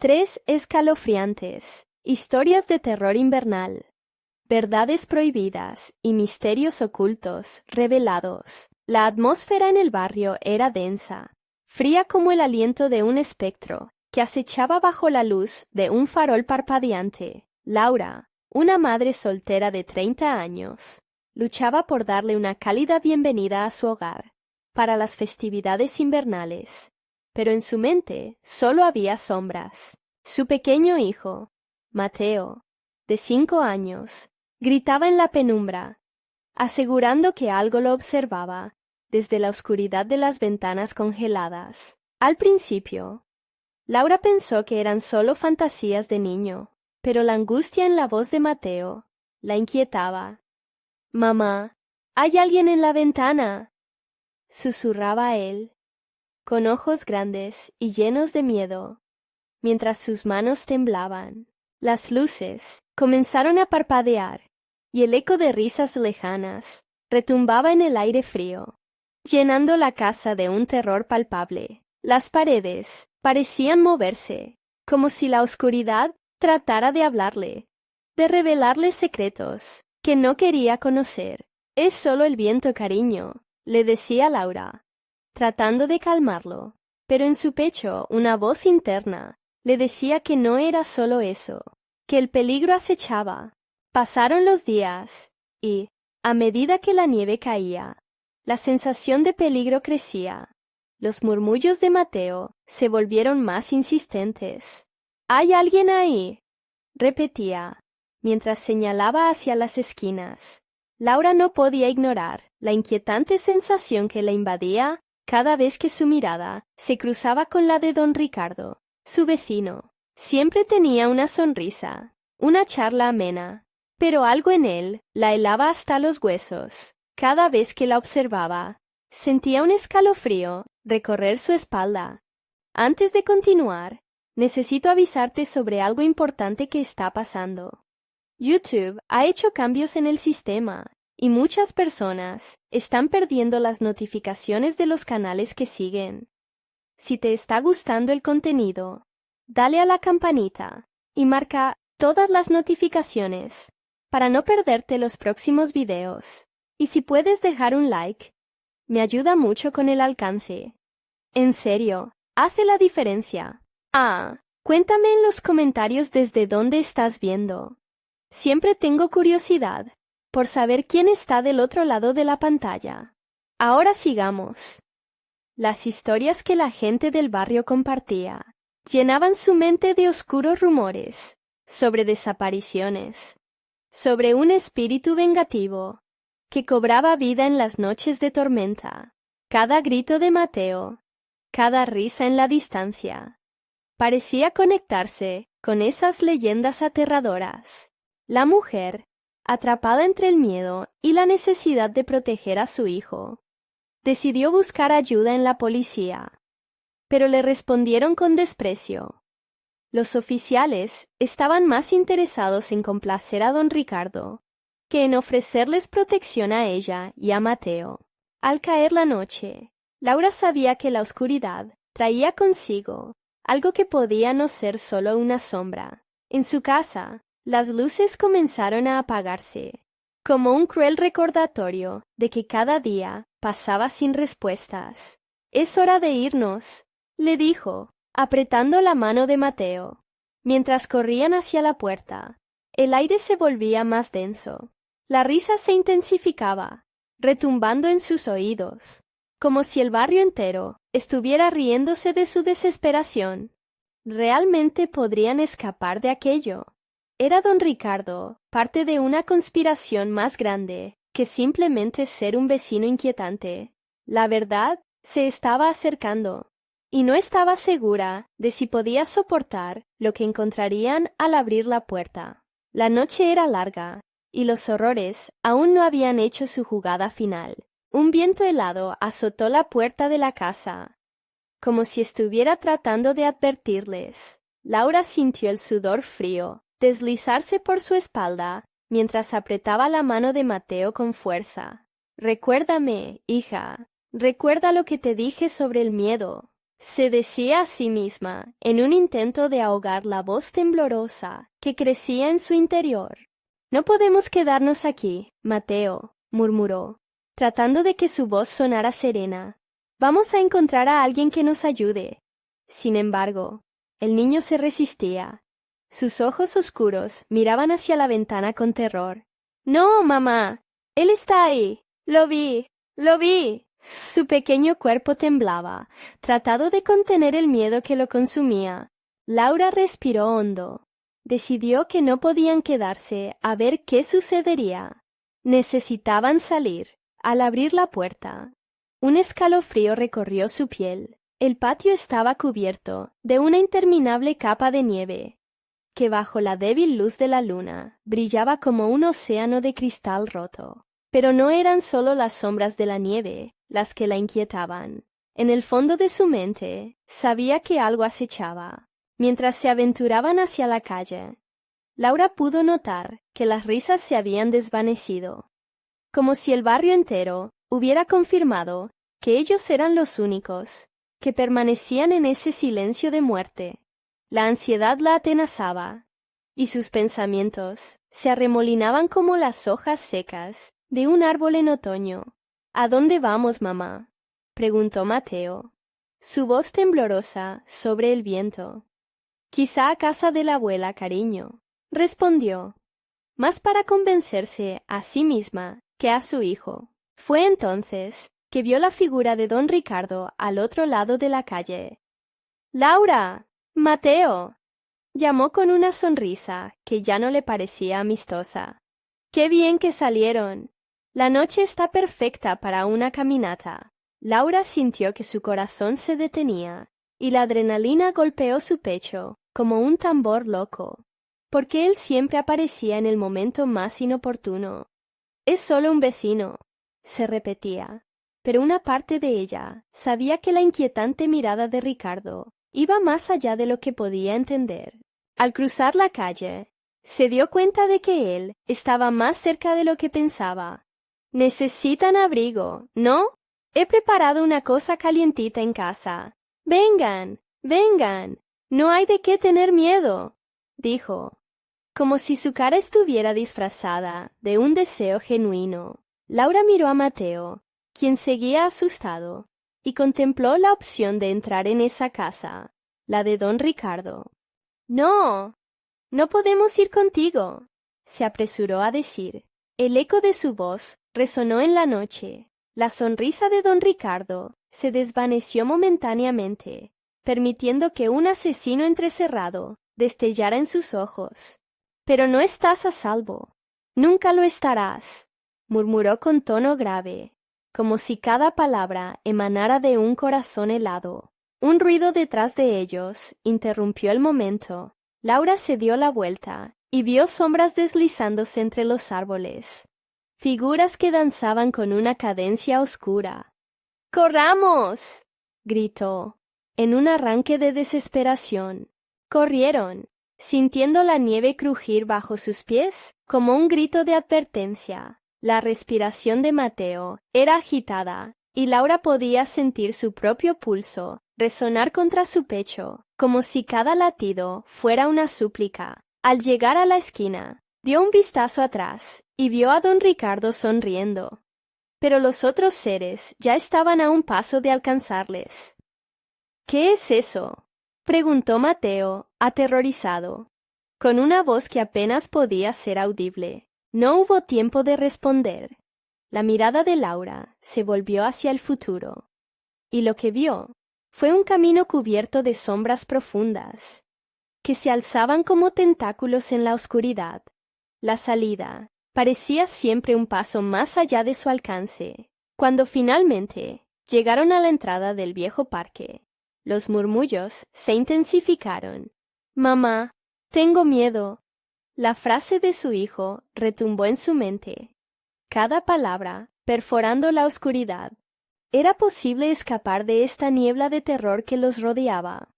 3 escalofriantes historias de terror invernal, verdades prohibidas y misterios ocultos revelados. La atmósfera en el barrio era densa, fría como el aliento de un espectro que acechaba bajo la luz de un farol parpadeante. Laura, una madre soltera de 30 años, luchaba por darle una cálida bienvenida a su hogar para las festividades invernales, pero en su mente solo había sombras. Su pequeño hijo, Mateo, de 5 años, gritaba en la penumbra, asegurando que algo lo observaba desde la oscuridad de las ventanas congeladas. Al principio, Laura pensó que eran solo fantasías de niño, pero la angustia en la voz de Mateo la inquietaba. «Mamá, hay alguien en la ventana», susurraba él, con ojos grandes y llenos de miedo, mientras sus manos temblaban. Las luces comenzaron a parpadear, y el eco de risas lejanas retumbaba en el aire frío, llenando la casa de un terror palpable. Las paredes parecían moverse, como si la oscuridad tratara de hablarle, de revelarle secretos que no quería conocer. «Es solo el viento, cariño», le decía Laura, tratando de calmarlo, pero en su pecho una voz interna le decía que no era solo eso, que el peligro acechaba. Pasaron los días, y, a medida que la nieve caía, la sensación de peligro crecía. Los murmullos de Mateo se volvieron más insistentes. «¿Hay alguien ahí?», repetía, mientras señalaba hacia las esquinas. Laura no podía ignorar la inquietante sensación que la invadía cada vez que su mirada se cruzaba con la de don Ricardo, su vecino. Siempre tenía una sonrisa, una charla amena, pero algo en él la helaba hasta los huesos. Cada vez que la observaba, sentía un escalofrío recorrer su espalda. «Antes de continuar, necesito avisarte sobre algo importante que está pasando. YouTube ha hecho cambios en el sistema y muchas personas están perdiendo las notificaciones de los canales que siguen. Si te está gustando el contenido, dale a la campanita y marca todas las notificaciones para no perderte los próximos videos. Y si puedes dejar un like, me ayuda mucho con el alcance. En serio, hace la diferencia. Cuéntame en los comentarios desde dónde estás viendo. Siempre tengo curiosidad por saber quién está del otro lado de la pantalla. Ahora sigamos. Las historias que la gente del barrio compartía llenaban su mente de oscuros rumores sobre desapariciones, sobre un espíritu vengativo que cobraba vida en las noches de tormenta. Cada grito de Mateo, cada risa en la distancia, parecía conectarse con esas leyendas aterradoras. La mujer, atrapada entre el miedo y la necesidad de proteger a su hijo, decidió buscar ayuda en la policía, pero le respondieron con desprecio. Los oficiales estaban más interesados en complacer a don Ricardo que en ofrecerles protección a ella y a Mateo. Al caer la noche, Laura sabía que la oscuridad traía consigo algo que podía no ser solo una sombra. En su casa, las luces comenzaron a apagarse, como un cruel recordatorio de que cada día pasaba sin respuestas. «Es hora de irnos», le dijo, apretando la mano de Mateo. Mientras corrían hacia la puerta, el aire se volvía más denso. La risa se intensificaba, retumbando en sus oídos, como si el barrio entero estuviera riéndose de su desesperación. ¿Realmente podrían escapar de aquello? ¿Era don Ricardo parte de una conspiración más grande que simplemente ser un vecino inquietante? La verdad se estaba acercando, y no estaba segura de si podía soportar lo que encontrarían al abrir la puerta. La noche era larga, y los horrores aún no habían hecho su jugada final. Un viento helado azotó la puerta de la casa, como si estuviera tratando de advertirles. Laura sintió el sudor frío deslizarse por su espalda mientras apretaba la mano de Mateo con fuerza. «Recuérdame, hija, recuerda lo que te dije sobre el miedo», se decía a sí misma, en un intento de ahogar la voz temblorosa que crecía en su interior. «No podemos quedarnos aquí, Mateo», murmuró, tratando de que su voz sonara serena. «Vamos a encontrar a alguien que nos ayude». Sin embargo, el niño se resistía. Sus ojos oscuros miraban hacia la ventana con terror. «No, mamá, él está ahí. Lo vi, lo vi». Su pequeño cuerpo temblaba, tratando de contener el miedo que lo consumía. Laura respiró hondo. Decidió que no podían quedarse a ver qué sucedería. Necesitaban salir. Al abrir la puerta, un escalofrío recorrió su piel. El patio estaba cubierto de una interminable capa de nieve, que bajo la débil luz de la luna brillaba como un océano de cristal roto. Pero no eran solo las sombras de la nieve las que la inquietaban. En el fondo de su mente sabía que algo acechaba. Mientras se aventuraban hacia la calle, Laura pudo notar que las risas se habían desvanecido, como si el barrio entero hubiera confirmado que ellos eran los únicos que permanecían en ese silencio de muerte. La ansiedad la atenazaba, y sus pensamientos se arremolinaban como las hojas secas de un árbol en otoño. «¿A dónde vamos, mamá?», preguntó Mateo, su voz temblorosa sobre el viento. «Quizá a casa de la abuela, cariño», respondió, más para convencerse a sí misma que a su hijo. Fue entonces que vio la figura de don Ricardo al otro lado de la calle. «¡Laura! ¡Mateo!», llamó con una sonrisa que ya no le parecía amistosa. «¡Qué bien que salieron! La noche está perfecta para una caminata». Laura sintió que su corazón se detenía y la adrenalina golpeó su pecho como un tambor loco, porque él siempre aparecía en el momento más inoportuno. «Es solo un vecino», se repetía, pero una parte de ella sabía que la inquietante mirada de Ricardo iba más allá de lo que podía entender. Al cruzar la calle, se dio cuenta de que él estaba más cerca de lo que pensaba. «Necesitan abrigo, ¿no? He preparado una cosa calientita en casa. Vengan, vengan, no hay de qué tener miedo», dijo, como si su cara estuviera disfrazada de un deseo genuino. Laura miró a Mateo, quien seguía asustado, y contempló la opción de entrar en esa casa, la de don Ricardo. «No, no podemos ir contigo», se apresuró a decir. El eco de su voz resonó en la noche. La sonrisa de don Ricardo se desvaneció momentáneamente, permitiendo que un asesino entrecerrado destellara en sus ojos. «Pero no estás a salvo. Nunca lo estarás», murmuró con tono grave, como si cada palabra emanara de un corazón helado. Un ruido detrás de ellos interrumpió el momento. Laura se dio la vuelta y vio sombras deslizándose entre los árboles, figuras que danzaban con una cadencia oscura. «¡Corramos!», gritó, en un arranque de desesperación. Corrieron, sintiendo la nieve crujir bajo sus pies como un grito de advertencia. La respiración de Mateo era agitada y Laura podía sentir su propio pulso resonar contra su pecho, como si cada latido fuera una súplica. Al llegar a la esquina, dio un vistazo atrás y vio a don Ricardo sonriendo. Pero los otros seres ya estaban a un paso de alcanzarles. «¿Qué es eso?», preguntó Mateo, aterrorizado, con una voz que apenas podía ser audible. No hubo tiempo de responder. La mirada de Laura se volvió hacia el futuro, y lo que vio fue un camino cubierto de sombras profundas, que se alzaban como tentáculos en la oscuridad. La salida parecía siempre un paso más allá de su alcance. Cuando finalmente llegaron a la entrada del viejo parque, los murmullos se intensificaron. «Mamá, tengo miedo». La frase de su hijo retumbó en su mente, cada palabra perforando la oscuridad. ¿Era posible escapar de esta niebla de terror que los rodeaba?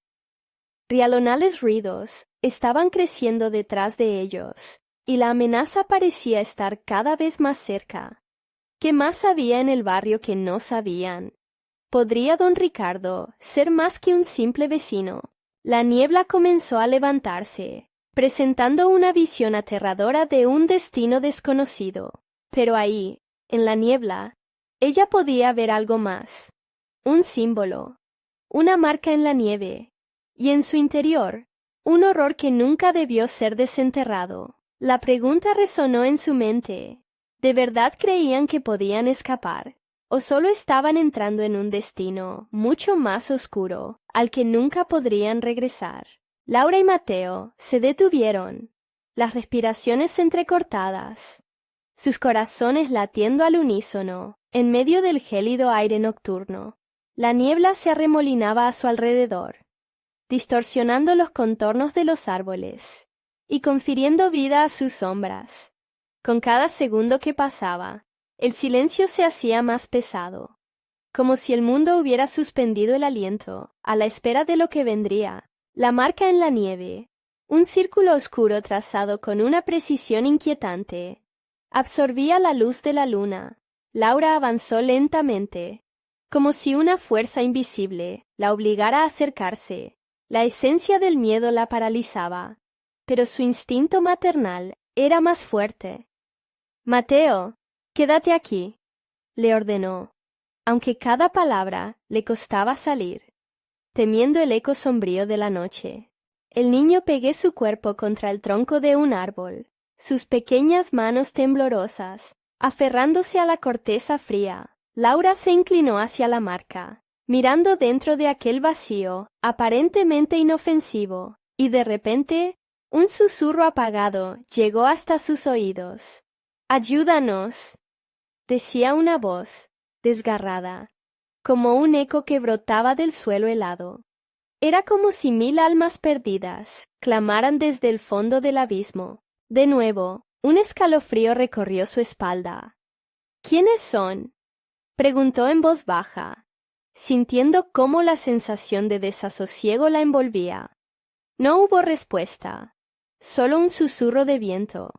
Rialonales ruidos estaban creciendo detrás de ellos, y la amenaza parecía estar cada vez más cerca. ¿Qué más había en el barrio que no sabían? ¿Podría don Ricardo ser más que un simple vecino? La niebla comenzó a levantarse, presentando una visión aterradora de un destino desconocido. Pero ahí, en la niebla, ella podía ver algo más. Un símbolo, una marca en la nieve, y en su interior, un horror que nunca debió ser desenterrado. La pregunta resonó en su mente. ¿De verdad creían que podían escapar? ¿O solo estaban entrando en un destino mucho más oscuro, al que nunca podrían regresar? Laura y Mateo se detuvieron, las respiraciones entrecortadas, sus corazones latiendo al unísono, en medio del gélido aire nocturno. La niebla se arremolinaba a su alrededor, distorsionando los contornos de los árboles y confiriendo vida a sus sombras. Con cada segundo que pasaba, el silencio se hacía más pesado, como si el mundo hubiera suspendido el aliento, a la espera de lo que vendría. La marca en la nieve, un círculo oscuro trazado con una precisión inquietante, absorbía la luz de la luna. Laura avanzó lentamente, como si una fuerza invisible la obligara a acercarse. La esencia del miedo la paralizaba, pero su instinto maternal era más fuerte. «Mateo, quédate aquí», le ordenó, aunque cada palabra le costaba salir, temiendo el eco sombrío de la noche. El niño pegó su cuerpo contra el tronco de un árbol, sus pequeñas manos temblorosas, aferrándose a la corteza fría. Laura se inclinó hacia la marca, mirando dentro de aquel vacío, aparentemente inofensivo, y de repente, un susurro apagado llegó hasta sus oídos. «Ayúdanos», decía una voz, desgarrada, como un eco que brotaba del suelo helado. Era como si 1000 almas perdidas clamaran desde el fondo del abismo. De nuevo, un escalofrío recorrió su espalda. «¿Quiénes son?», preguntó en voz baja, sintiendo cómo la sensación de desasosiego la envolvía. No hubo respuesta, solo un susurro de viento,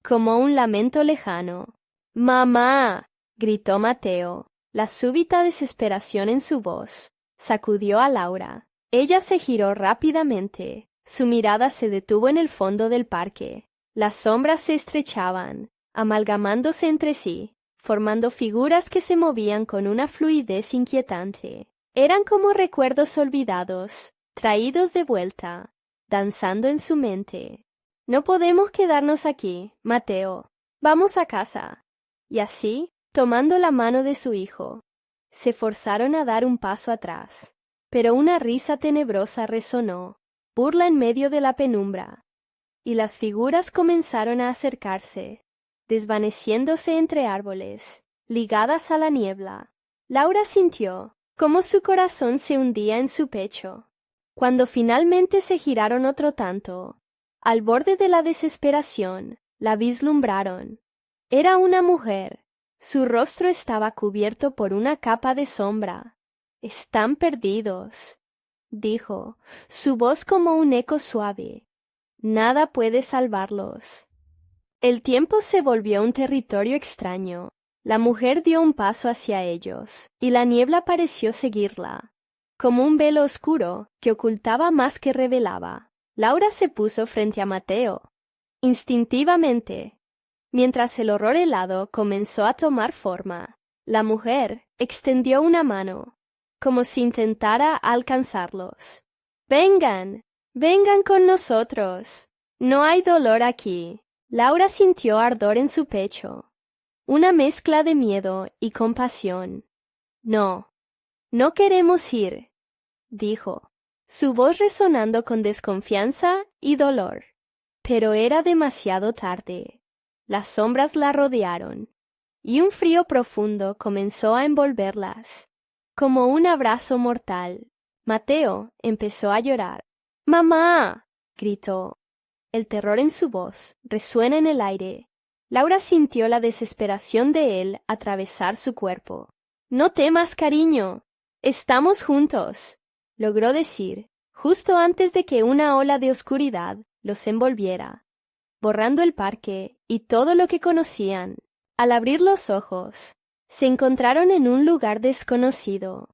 como un lamento lejano. «¡Mamá!», gritó Mateo. La súbita desesperación en su voz sacudió a Laura. Ella se giró rápidamente. Su mirada se detuvo en el fondo del parque. Las sombras se estrechaban, amalgamándose entre sí, formando figuras que se movían con una fluidez inquietante. Eran como recuerdos olvidados, traídos de vuelta, danzando en su mente. «No podemos quedarnos aquí, Mateo. Vamos a casa». Y así, tomando la mano de su hijo, se forzaron a dar un paso atrás. Pero una risa tenebrosa resonó, burla en medio de la penumbra, y las figuras comenzaron a acercarse, desvaneciéndose entre árboles, ligadas a la niebla. Laura sintió cómo su corazón se hundía en su pecho. Cuando finalmente se giraron otro tanto, al borde de la desesperación, la vislumbraron. Era una mujer. Su rostro estaba cubierto por una capa de sombra. «Están perdidos», dijo, su voz como un eco suave. «Nada puede salvarlos». El tiempo se volvió un territorio extraño. La mujer dio un paso hacia ellos, y la niebla pareció seguirla, como un velo oscuro que ocultaba más que revelaba. Laura se puso frente a Mateo. Instintivamente, mientras el horror helado comenzó a tomar forma, la mujer extendió una mano, como si intentara alcanzarlos. «Vengan, vengan con nosotros. No hay dolor aquí». Laura sintió ardor en su pecho, una mezcla de miedo y compasión. «No, no queremos ir», dijo, su voz resonando con desconfianza y dolor. Pero era demasiado tarde. Las sombras la rodearon, y un frío profundo comenzó a envolverlas, como un abrazo mortal. Mateo empezó a llorar. «¡Mamá!», gritó. El terror en su voz resuena en el aire. Laura sintió la desesperación de él atravesar su cuerpo. «No temas, cariño. Estamos juntos», logró decir, justo antes de que una ola de oscuridad los envolviera, borrando el parque y todo lo que conocían. Al abrir los ojos, se encontraron en un lugar desconocido.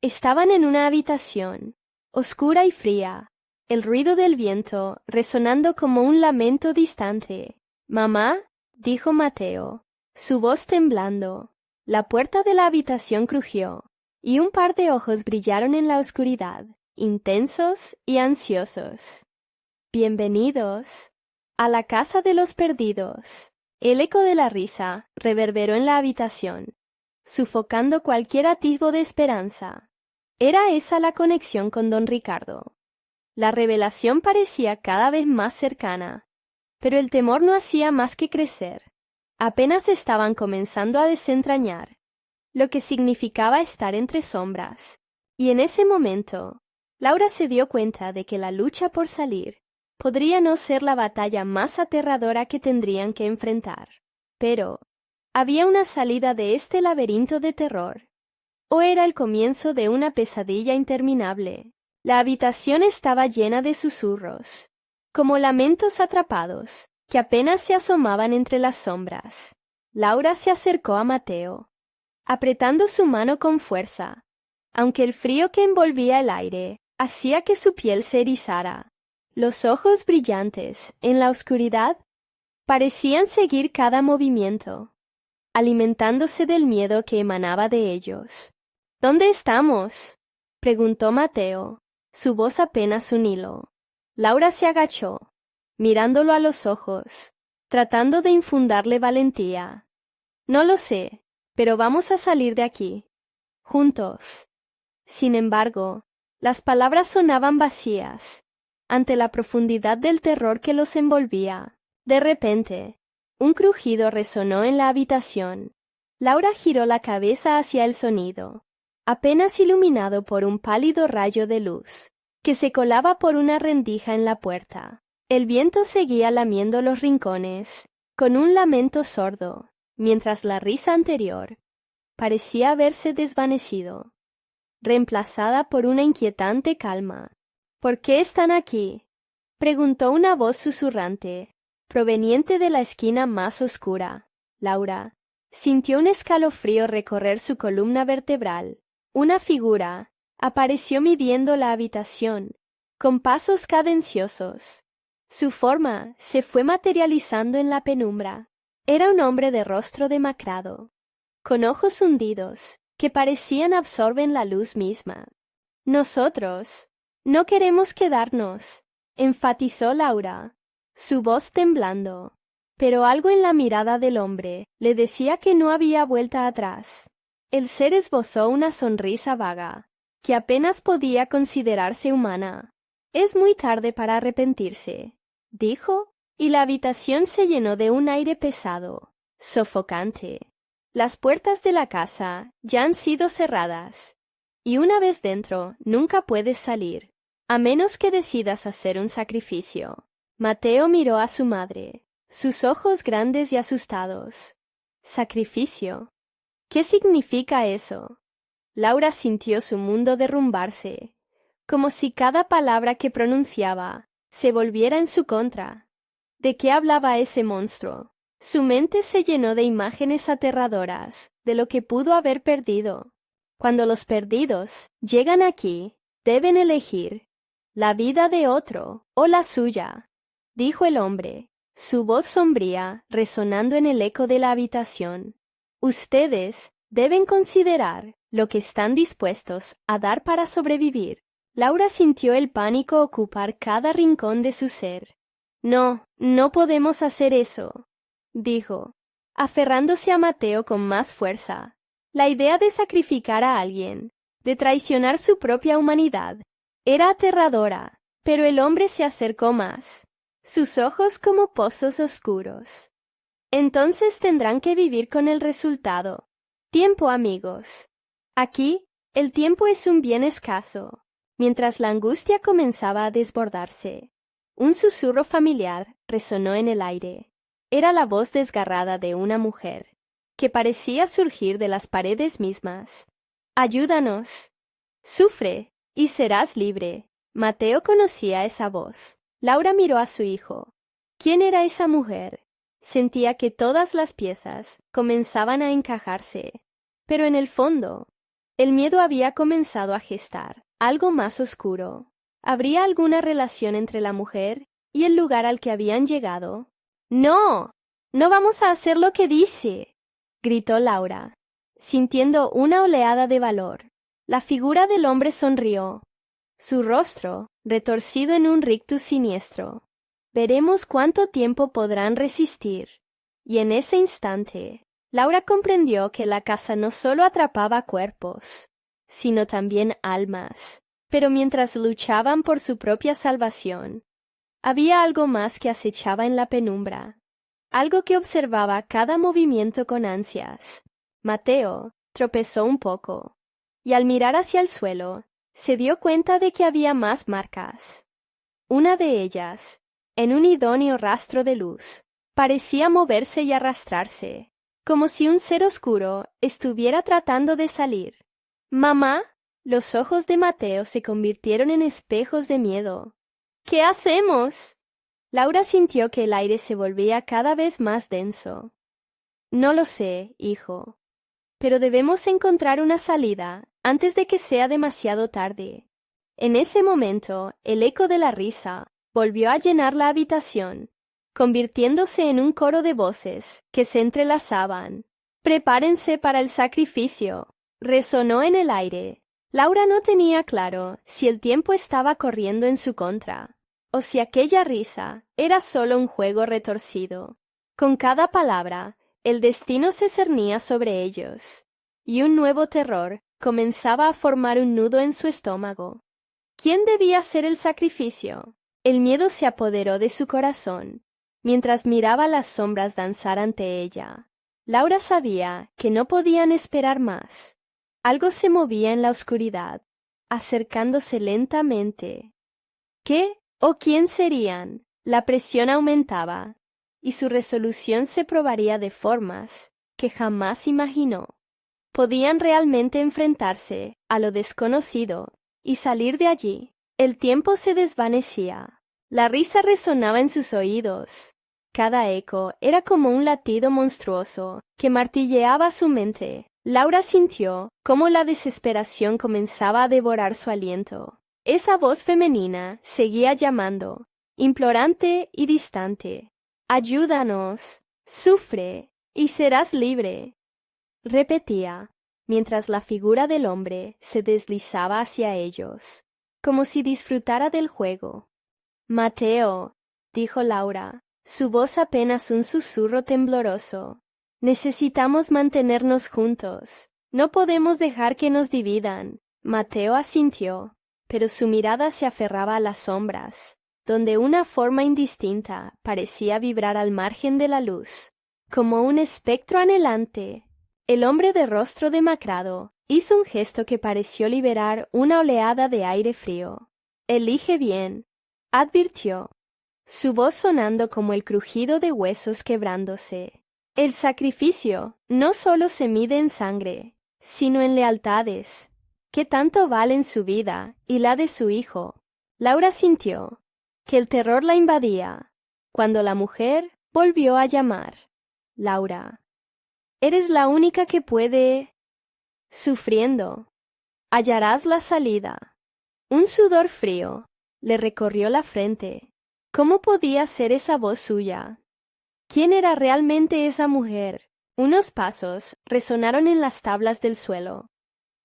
Estaban en una habitación, oscura y fría, el ruido del viento resonando como un lamento distante. «Mamá», dijo Mateo, su voz temblando. La puerta de la habitación crujió, y un par de ojos brillaron en la oscuridad, intensos y ansiosos. «Bienvenidos a la casa de los perdidos». El eco de la risa reverberó en la habitación, sofocando cualquier atisbo de esperanza. Era esa la conexión con don Ricardo. La revelación parecía cada vez más cercana, pero el temor no hacía más que crecer. Apenas estaban comenzando a desentrañar lo que significaba estar entre sombras, y en ese momento Laura se dio cuenta de que la lucha por salir podría no ser la batalla más aterradora que tendrían que enfrentar. Pero había una salida de este laberinto de terror, o era el comienzo de una pesadilla interminable. La habitación estaba llena de susurros, como lamentos atrapados, que apenas se asomaban entre las sombras. Laura se acercó a Mateo, apretando su mano con fuerza, aunque el frío que envolvía el aire hacía que su piel se erizara. Los ojos brillantes, en la oscuridad, parecían seguir cada movimiento, alimentándose del miedo que emanaba de ellos. «¿Dónde estamos?», preguntó Mateo, su voz apenas un hilo. Laura se agachó, mirándolo a los ojos, tratando de infundirle valentía. «No lo sé, pero vamos a salir de aquí, juntos». Sin embargo, las palabras sonaban vacías ante la profundidad del terror que los envolvía. De repente, un crujido resonó en la habitación. Laura giró la cabeza hacia el sonido, apenas iluminado por un pálido rayo de luz que se colaba por una rendija en la puerta. El viento seguía lamiendo los rincones, con un lamento sordo, mientras la risa anterior parecía haberse desvanecido, reemplazada por una inquietante calma. «¿Por qué están aquí?», preguntó una voz susurrante, proveniente de la esquina más oscura. Laura sintió un escalofrío recorrer su columna vertebral. Una figura apareció midiendo la habitación, con pasos cadenciosos. Su forma se fue materializando en la penumbra. Era un hombre de rostro demacrado, con ojos hundidos, que parecían absorber la luz misma. «Nosotros no queremos quedarnos», enfatizó Laura, su voz temblando, pero algo en la mirada del hombre le decía que no había vuelta atrás. El ser esbozó una sonrisa vaga, que apenas podía considerarse humana. «Es muy tarde para arrepentirse», dijo, y la habitación se llenó de un aire pesado, sofocante. Las puertas de la casa ya han sido cerradas, y una vez dentro nunca puedes salir, a menos que decidas hacer un sacrificio. Mateo miró a su madre, sus ojos grandes y asustados. «¿Sacrificio? ¿Qué significa eso?». Laura sintió su mundo derrumbarse, como si cada palabra que pronunciaba se volviera en su contra. ¿De qué hablaba ese monstruo? Su mente se llenó de imágenes aterradoras de lo que pudo haber perdido. Cuando los perdidos llegan aquí, deben elegir la vida de otro o la suya, dijo el hombre, su voz sombría resonando en el eco de la habitación. «Ustedes deben considerar lo que están dispuestos a dar para sobrevivir». Laura sintió el pánico ocupar cada rincón de su ser. «No, no podemos hacer eso», dijo, aferrándose a Mateo con más fuerza. La idea de sacrificar a alguien, de traicionar su propia humanidad, era aterradora, pero el hombre se acercó más, sus ojos como pozos oscuros. «Entonces tendrán que vivir con el resultado. Tiempo, amigos. Aquí, el tiempo es un bien escaso». Mientras la angustia comenzaba a desbordarse, un susurro familiar resonó en el aire. Era la voz desgarrada de una mujer, que parecía surgir de las paredes mismas. «Ayúdanos. Sufre, y serás libre». Mateo conocía esa voz. Laura miró a su hijo. ¿Quién era esa mujer? Sentía que todas las piezas comenzaban a encajarse, pero en el fondo El miedo había comenzado a gestar algo más oscuro. ¿Habría alguna relación entre la mujer y el lugar al que habían llegado? ¡No! ¡No vamos a hacer lo que dice!, gritó Laura, sintiendo una oleada de valor. La figura del hombre sonrió, su rostro retorcido en un rictus siniestro. Veremos cuánto tiempo podrán resistir. Y en ese instante, Laura comprendió que la casa no solo atrapaba cuerpos, sino también almas. Pero mientras luchaban por su propia salvación, había algo más que acechaba en la penumbra, algo que observaba cada movimiento con ansias. Mateo tropezó un poco, y al mirar hacia el suelo, se dio cuenta de que había más marcas. Una de ellas, en un idóneo rastro de luz, parecía moverse y arrastrarse, como si un ser oscuro estuviera tratando de salir. —¡Mamá! Los ojos de Mateo se convirtieron en espejos de miedo. —¿Qué hacemos? Laura sintió que el aire se volvía cada vez más denso. —No lo sé, hijo, pero debemos encontrar una salida antes de que sea demasiado tarde. En ese momento, el eco de la risa volvió a llenar la habitación, convirtiéndose en un coro de voces que se entrelazaban. —¡Prepárense para el sacrificio! Resonó en el aire. Laura no tenía claro si el tiempo estaba corriendo en su contra, o si aquella risa era solo un juego retorcido. Con cada palabra, el destino se cernía sobre ellos, y un nuevo terror comenzaba a formar un nudo en su estómago. ¿Quién debía hacer el sacrificio? El miedo se apoderó de su corazón, mientras miraba las sombras danzar ante ella. Laura sabía que no podían esperar más. Algo se movía en la oscuridad, acercándose lentamente. ¿Qué o quién serían? La presión aumentaba, y su resolución se probaría de formas que jamás imaginó. Podían realmente enfrentarse a lo desconocido y salir de allí. El tiempo se desvanecía. La risa resonaba en sus oídos. Cada eco era como un latido monstruoso que martilleaba su mente. Laura sintió cómo la desesperación comenzaba a devorar su aliento. Esa voz femenina seguía llamando, implorante y distante. «Ayúdanos, sufre, y serás libre», repetía, mientras la figura del hombre se deslizaba hacia ellos, como si disfrutara del juego. «Mateo», dijo Laura, su voz apenas un susurro tembloroso, «necesitamos mantenernos juntos. No podemos dejar que nos dividan». Mateo asintió, pero su mirada se aferraba a las sombras, donde una forma indistinta parecía vibrar al margen de la luz, como un espectro anhelante. El hombre de rostro demacrado hizo un gesto que pareció liberar una oleada de aire frío. «Elige bien», advirtió, su voz sonando como el crujido de huesos quebrándose. «El sacrificio no solo se mide en sangre, sino en lealtades. ¿Qué tanto valen su vida y la de su hijo?» Laura sintió que el terror la invadía, cuando la mujer volvió a llamar. «Laura, eres la única que puede...». Sufriendo, hallarás la salida. Un sudor frío le recorrió la frente. ¿Cómo podía ser esa voz suya? ¿Quién era realmente esa mujer? Unos pasos resonaron en las tablas del suelo,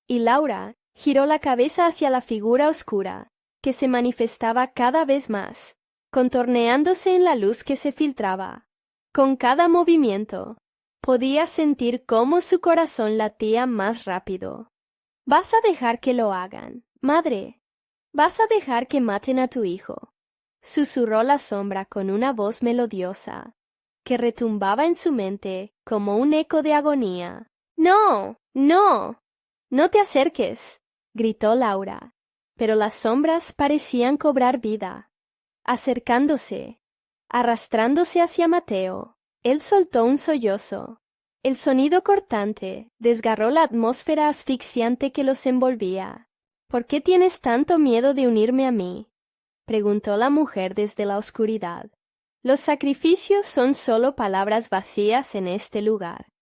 y Laura giró la cabeza hacia la figura oscura, que se manifestaba cada vez más, contorneándose en la luz que se filtraba. Con cada movimiento, podía sentir cómo su corazón latía más rápido. «¿Vas a dejar que lo hagan, madre? ¿Vas a dejar que maten a tu hijo?», susurró la sombra con una voz melodiosa, que retumbaba en su mente como un eco de agonía. «¡No! ¡No! ¡No te acerques!», gritó Laura, pero las sombras parecían cobrar vida, acercándose, arrastrándose hacia Mateo. Él soltó un sollozo. El sonido cortante desgarró la atmósfera asfixiante que los envolvía. «¿Por qué tienes tanto miedo de unirme a mí?», preguntó la mujer desde la oscuridad. «Los sacrificios son solo palabras vacías en este lugar.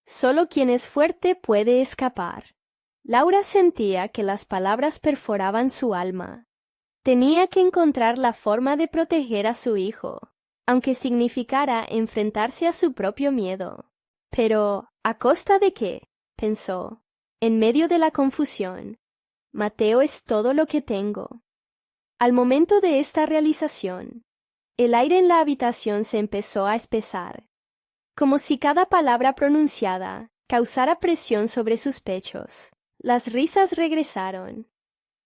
Solo quien es fuerte puede escapar». Laura sentía que las palabras perforaban su alma. Tenía que encontrar la forma de proteger a su hijo, aunque significara enfrentarse a su propio miedo. Pero, ¿a costa de qué?, pensó, en medio de la confusión. Mateo es todo lo que tengo. Al momento de esta realización, el aire en la habitación se empezó a espesar, como si cada palabra pronunciada causara presión sobre sus pechos. Las risas regresaron,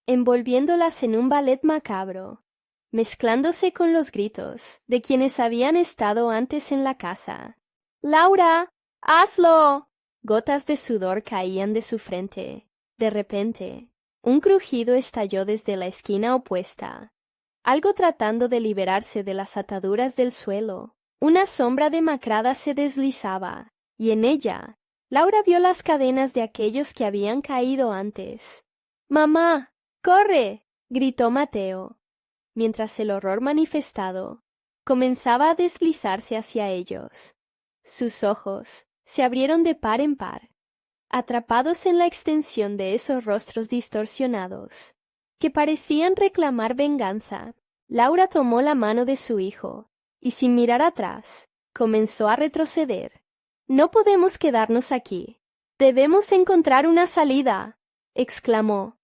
envolviéndolas en un ballet macabro, mezclándose con los gritos de quienes habían estado antes en la casa. ¡Laura! ¡Hazlo! Gotas de sudor caían de su frente. De repente, un crujido estalló desde la esquina opuesta, algo tratando de liberarse de las ataduras del suelo. Una sombra demacrada se deslizaba, y en ella, Laura vio las cadenas de aquellos que habían caído antes. ¡Mamá! ¡Corre!, gritó Mateo, mientras el horror manifestado comenzaba a deslizarse hacia ellos. Sus ojos se abrieron de par en par, atrapados en la extensión de esos rostros distorsionados, que parecían reclamar venganza. Laura tomó la mano de su hijo, y sin mirar atrás, comenzó a retroceder. «No podemos quedarnos aquí. Debemos encontrar una salida», exclamó.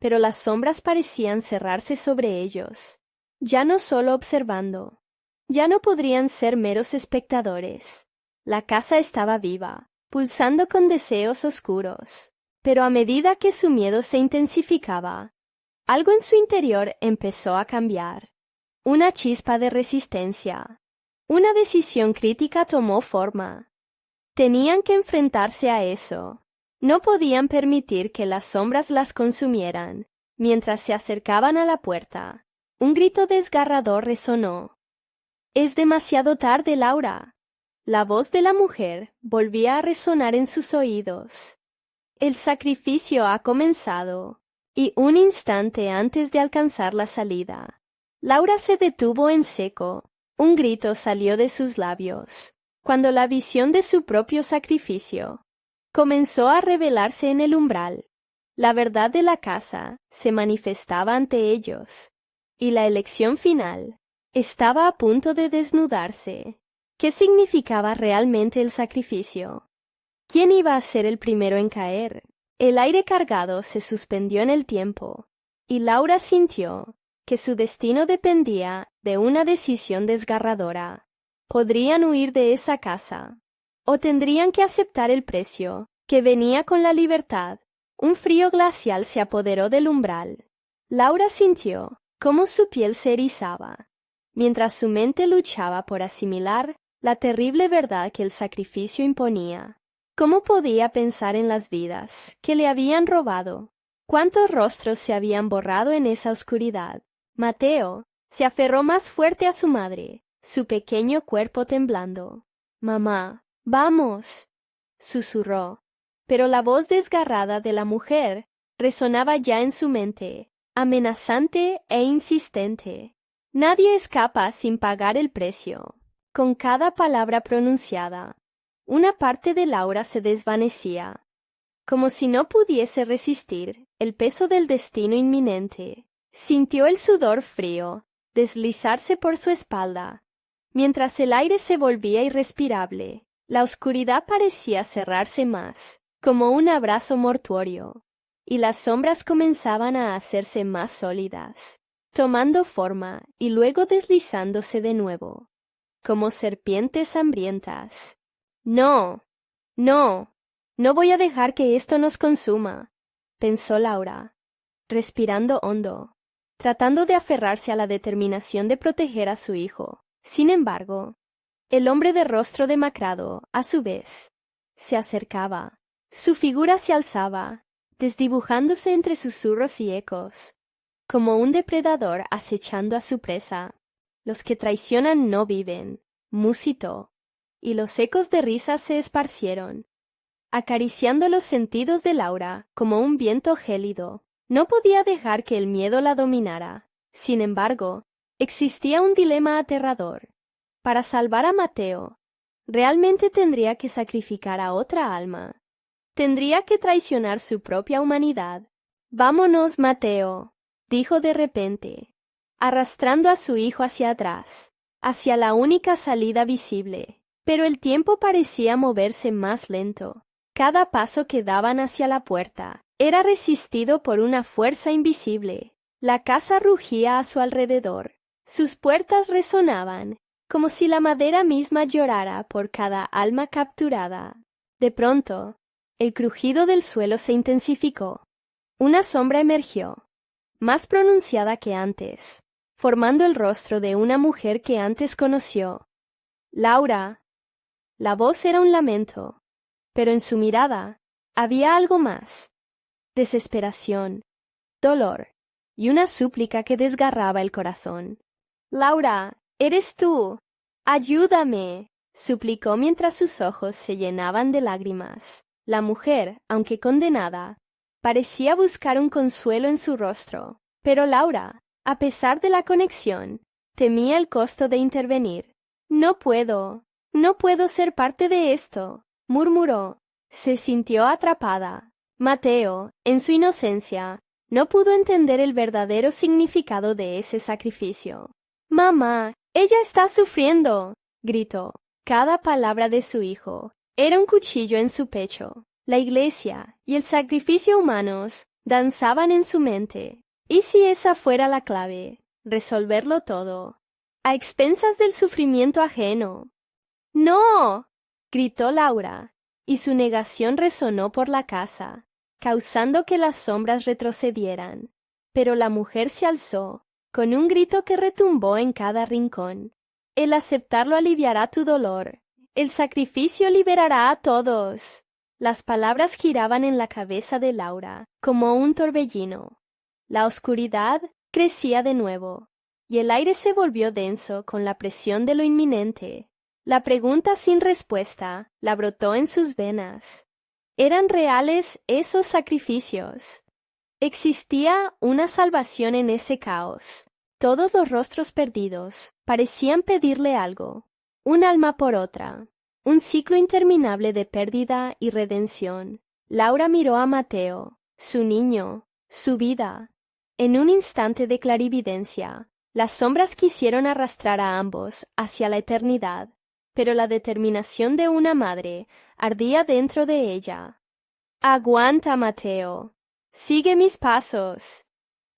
Pero las sombras parecían cerrarse sobre ellos, ya no solo observando. Ya no podrían ser meros espectadores. La casa estaba viva, pulsando con deseos oscuros. Pero a medida que su miedo se intensificaba, algo en su interior empezó a cambiar. Una chispa de resistencia. Una decisión crítica tomó forma. Tenían que enfrentarse a eso. No podían permitir que las sombras las consumieran. Mientras se acercaban a la puerta, un grito desgarrador resonó. «Es demasiado tarde, Laura». La voz de la mujer volvía a resonar en sus oídos. «El sacrificio ha comenzado». Y un instante antes de alcanzar la salida, Laura se detuvo en seco. Un grito salió de sus labios, cuando la visión de su propio sacrificio comenzó a revelarse en el umbral. La verdad de la casa se manifestaba ante ellos, y la elección final estaba a punto de desnudarse. ¿Qué significaba realmente el sacrificio? ¿Quién iba a ser el primero en caer? El aire cargado se suspendió en el tiempo, y Laura sintió que su destino dependía de una decisión desgarradora. Podrían huir de esa casa, o tendrían que aceptar el precio que venía con la libertad. Un frío glacial se apoderó del umbral. Laura sintió cómo su piel se erizaba, mientras su mente luchaba por asimilar la terrible verdad que el sacrificio imponía. ¿Cómo podía pensar en las vidas que le habían robado? ¿Cuántos rostros se habían borrado en esa oscuridad? Mateo se aferró más fuerte a su madre, su pequeño cuerpo temblando. «Mamá, vamos», susurró. Pero la voz desgarrada de la mujer resonaba ya en su mente, amenazante e insistente. Nadie escapa sin pagar el precio. Con cada palabra pronunciada, una parte de Laura se desvanecía, como si no pudiese resistir el peso del destino inminente. Sintió el sudor frío deslizarse por su espalda. Mientras el aire se volvía irrespirable, la oscuridad parecía cerrarse más, como un abrazo mortuorio, y las sombras comenzaban a hacerse más sólidas, tomando forma y luego deslizándose de nuevo, como serpientes hambrientas. «No, no, no voy a dejar que esto nos consuma», pensó Laura, respirando hondo, tratando de aferrarse a la determinación de proteger a su hijo. Sin embargo, el hombre de rostro demacrado, a su vez, se acercaba. Su figura se alzaba, desdibujándose entre susurros y ecos, como un depredador acechando a su presa. «Los que traicionan no viven», musitó, y los ecos de risas se esparcieron, acariciando los sentidos de Laura como un viento gélido. No podía dejar que el miedo la dominara. Sin embargo, existía un dilema aterrador. Para salvar a Mateo, realmente tendría que sacrificar a otra alma. Tendría que traicionar su propia humanidad. Vámonos, Mateo, dijo de repente, arrastrando a su hijo hacia atrás, hacia la única salida visible. Pero el tiempo parecía moverse más lento. Cada paso que daban hacia la puerta era resistido por una fuerza invisible. La casa rugía a su alrededor. Sus puertas resonaban, como si la madera misma llorara por cada alma capturada. De pronto, el crujido del suelo se intensificó. Una sombra emergió, más pronunciada que antes, formando el rostro de una mujer que antes conoció. Laura. La voz era un lamento, pero en su mirada había algo más: desesperación, dolor y una súplica que desgarraba el corazón. Laura, ¿eres tú? Ayúdame, suplicó mientras sus ojos se llenaban de lágrimas. La mujer, aunque condenada, parecía buscar un consuelo en su rostro, pero Laura, a pesar de la conexión, temía el costo de intervenir. No puedo ser parte de esto, murmuró. Se sintió atrapada. Mateo, en su inocencia, no pudo entender el verdadero significado de ese sacrificio. «Mamá, ella está sufriendo», gritó. Cada palabra de su hijo era un cuchillo en su pecho. La iglesia y el sacrificio humanos danzaban en su mente. ¿Y si esa fuera la clave? Resolverlo todo, a expensas del sufrimiento ajeno. «¡No!», gritó Laura, y su negación resonó por la casa, causando que las sombras retrocedieran. Pero la mujer se alzó, con un grito que retumbó en cada rincón. «El aceptarlo aliviará tu dolor. El sacrificio liberará a todos». Las palabras giraban en la cabeza de Laura como un torbellino. La oscuridad crecía de nuevo, y el aire se volvió denso con la presión de lo inminente. La pregunta sin respuesta la brotó en sus venas. ¿Eran reales esos sacrificios? ¿Existía una salvación en ese caos? Todos los rostros perdidos parecían pedirle algo, un alma por otra, un ciclo interminable de pérdida y redención. Laura miró a Mateo, su niño, su vida. En un instante de clarividencia, las sombras quisieron arrastrar a ambos hacia la eternidad, pero la determinación de una madre ardía dentro de ella. «Aguanta, Mateo. Sigue mis pasos»,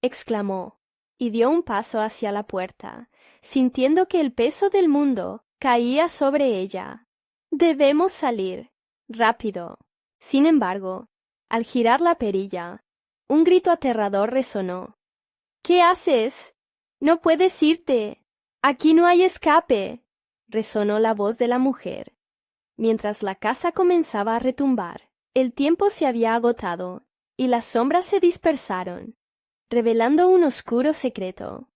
exclamó, y dio un paso hacia la puerta, sintiendo que el peso del mundo caía sobre ella. «Debemos salir. Rápido». Sin embargo, al girar la perilla, un grito aterrador resonó. «¿Qué haces? No puedes irte. Aquí no hay escape», resonó la voz de la mujer. Mientras la casa comenzaba a retumbar, el tiempo se había agotado y las sombras se dispersaron, revelando un oscuro secreto.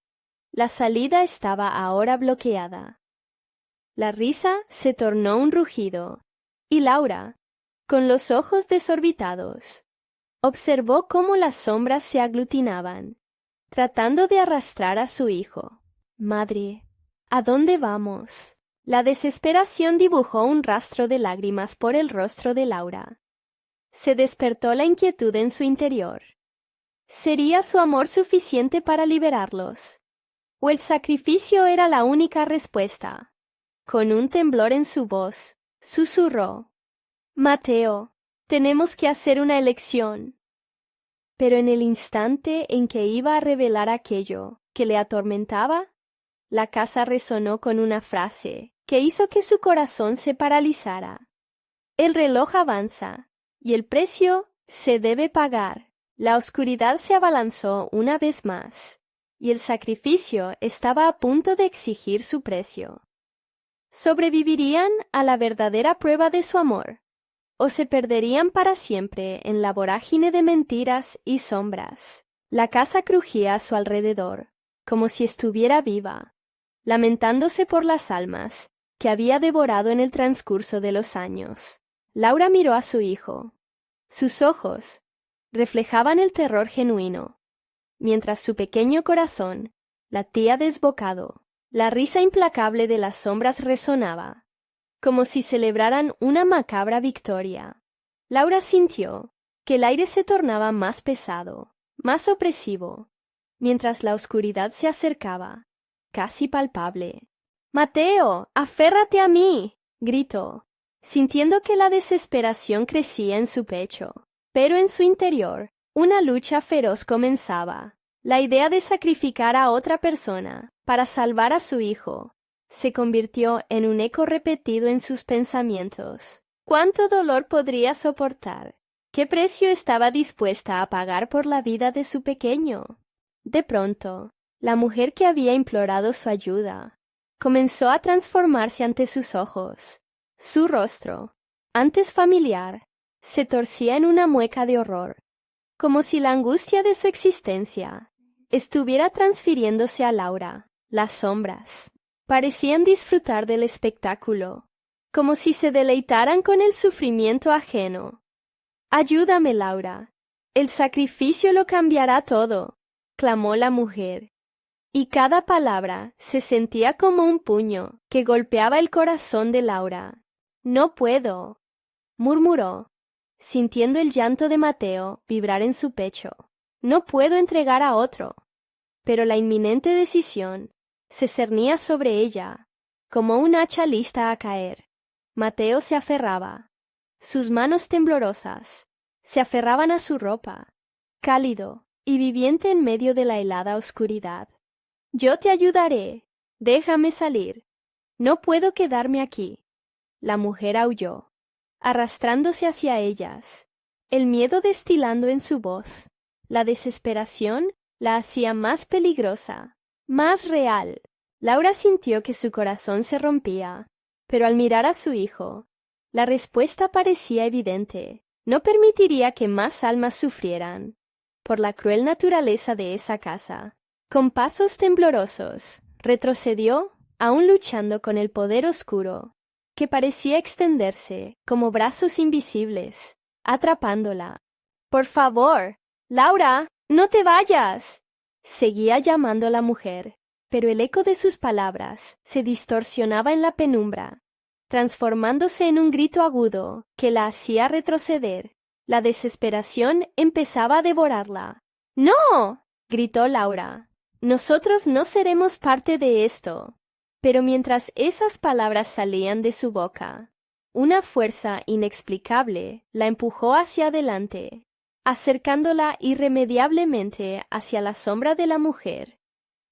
La salida estaba ahora bloqueada. La risa se tornó un rugido, y Laura, con los ojos desorbitados, observó cómo las sombras se aglutinaban, tratando de arrastrar a su hijo. «Madre, ¿a dónde vamos?». La desesperación dibujó un rastro de lágrimas por el rostro de Laura. Se despertó la inquietud en su interior. ¿Sería su amor suficiente para liberarlos? ¿O el sacrificio era la única respuesta? Con un temblor en su voz, susurró: «Mateo, tenemos que hacer una elección». Pero en el instante en que iba a revelar aquello que le atormentaba, la casa resonó con una frase que hizo que su corazón se paralizara. «El reloj avanza, y el precio se debe pagar». La oscuridad se abalanzó una vez más, y el sacrificio estaba a punto de exigir su precio. ¿Sobrevivirían a la verdadera prueba de su amor? ¿O se perderían para siempre en la vorágine de mentiras y sombras? La casa crujía a su alrededor, como si estuviera viva, lamentándose por las almas que había devorado en el transcurso de los años. Laura miró a su hijo. Sus ojos reflejaban el terror genuino, mientras su pequeño corazón latía desbocado. La risa implacable de las sombras resonaba, como si celebraran una macabra victoria. Laura sintió que el aire se tornaba más pesado, más opresivo, mientras la oscuridad se acercaba, casi palpable. «Mateo, aférrate a mí», gritó, sintiendo que la desesperación crecía en su pecho. Pero en su interior, una lucha feroz comenzaba. La idea de sacrificar a otra persona para salvar a su hijo se convirtió en un eco repetido en sus pensamientos. ¿Cuánto dolor podría soportar? ¿Qué precio estaba dispuesta a pagar por la vida de su pequeño? De pronto, la mujer que había implorado su ayuda comenzó a transformarse ante sus ojos. Su rostro, antes familiar, se torcía en una mueca de horror, como si la angustia de su existencia estuviera transfiriéndose a Laura. Las sombras parecían disfrutar del espectáculo, como si se deleitaran con el sufrimiento ajeno. «Ayúdame, Laura. El sacrificio lo cambiará todo», clamó la mujer, y cada palabra se sentía como un puño que golpeaba el corazón de Laura. «No puedo», murmuró, sintiendo el llanto de Mateo vibrar en su pecho. «No puedo entregar a otro». Pero la inminente decisión se cernía sobre ella, como un hacha lista a caer. Mateo se aferraba. Sus manos temblorosas se aferraban a su ropa, cálido y viviente en medio de la helada oscuridad. «Yo te ayudaré. Déjame salir. No puedo quedarme aquí». La mujer aulló, arrastrándose hacia ellas, el miedo destilando en su voz. La desesperación la hacía más peligrosa, más real. Laura sintió que su corazón se rompía, pero al mirar a su hijo, la respuesta parecía evidente. No permitiría que más almas sufrieran por la cruel naturaleza de esa casa. Con pasos temblorosos, retrocedió, aún luchando con el poder oscuro, que parecía extenderse como brazos invisibles, atrapándola. «Por favor, Laura, no te vayas», seguía llamando la mujer, pero el eco de sus palabras se distorsionaba en la penumbra, transformándose en un grito agudo que la hacía retroceder. La desesperación empezaba a devorarla. «¡No!», gritó Laura. «Nosotros no seremos parte de esto». Pero mientras esas palabras salían de su boca, una fuerza inexplicable la empujó hacia adelante, acercándola irremediablemente hacia la sombra de la mujer,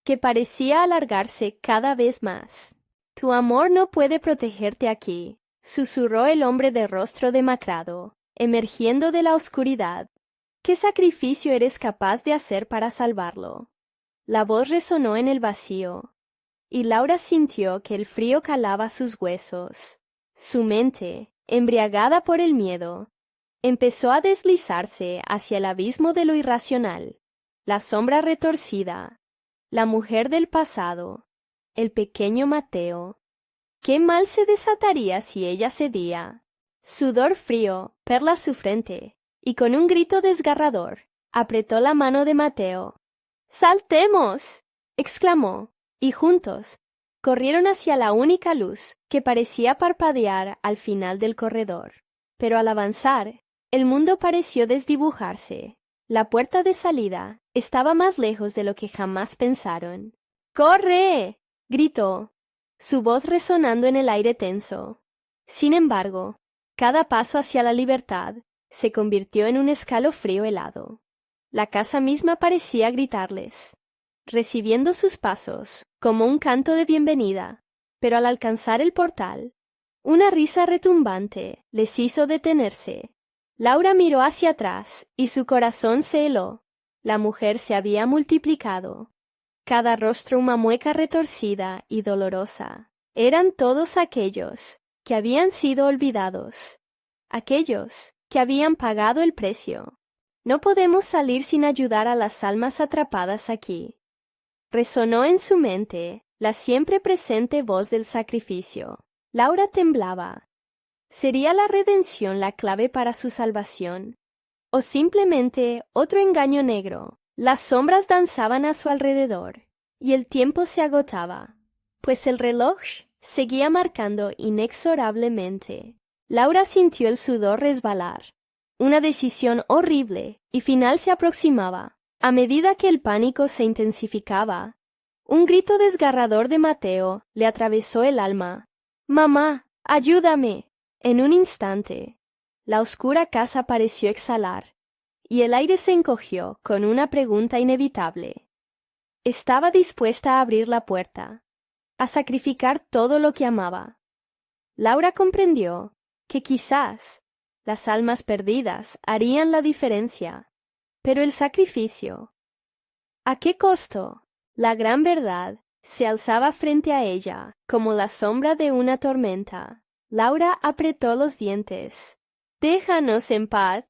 que parecía alargarse cada vez más. «Tu amor no puede protegerte aquí», susurró el hombre de rostro demacrado, emergiendo de la oscuridad. «¿Qué sacrificio eres capaz de hacer para salvarlo?». La voz resonó en el vacío, y Laura sintió que el frío calaba sus huesos. Su mente, embriagada por el miedo, empezó a deslizarse hacia el abismo de lo irracional. La sombra retorcida, la mujer del pasado, el pequeño Mateo. ¿Qué mal se desataría si ella cedía? Sudor frío perla su frente, y con un grito desgarrador, apretó la mano de Mateo. «¡Saltemos!», exclamó, y juntos corrieron hacia la única luz que parecía parpadear al final del corredor. Pero al avanzar, el mundo pareció desdibujarse. La puerta de salida estaba más lejos de lo que jamás pensaron. «¡Corre!», gritó, su voz resonando en el aire tenso. Sin embargo, cada paso hacia la libertad se convirtió en un escalofrío helado. La casa misma parecía gritarles, recibiendo sus pasos como un canto de bienvenida. Pero al alcanzar el portal, una risa retumbante les hizo detenerse. Laura miró hacia atrás y su corazón se heló. La mujer se había multiplicado. Cada rostro una mueca retorcida y dolorosa. Eran todos aquellos que habían sido olvidados, aquellos que habían pagado el precio. «No podemos salir sin ayudar a las almas atrapadas aquí», resonó en su mente la siempre presente voz del sacrificio. Laura temblaba. ¿Sería la redención la clave para su salvación? ¿O simplemente otro engaño negro? Las sombras danzaban a su alrededor, y el tiempo se agotaba, pues el reloj seguía marcando inexorablemente. Laura sintió el sudor resbalar. Una decisión horrible y final se aproximaba. A medida que el pánico se intensificaba, un grito desgarrador de Mateo le atravesó el alma. «¡Mamá, ayúdame!». En un instante, la oscura casa pareció exhalar, y el aire se encogió con una pregunta inevitable. Estaba dispuesta a abrir la puerta, a sacrificar todo lo que amaba. Laura comprendió que quizás las almas perdidas harían la diferencia, pero el sacrificio. ¿A qué costo? La gran verdad se alzaba frente a ella como la sombra de una tormenta. Laura apretó los dientes. «Déjanos en paz».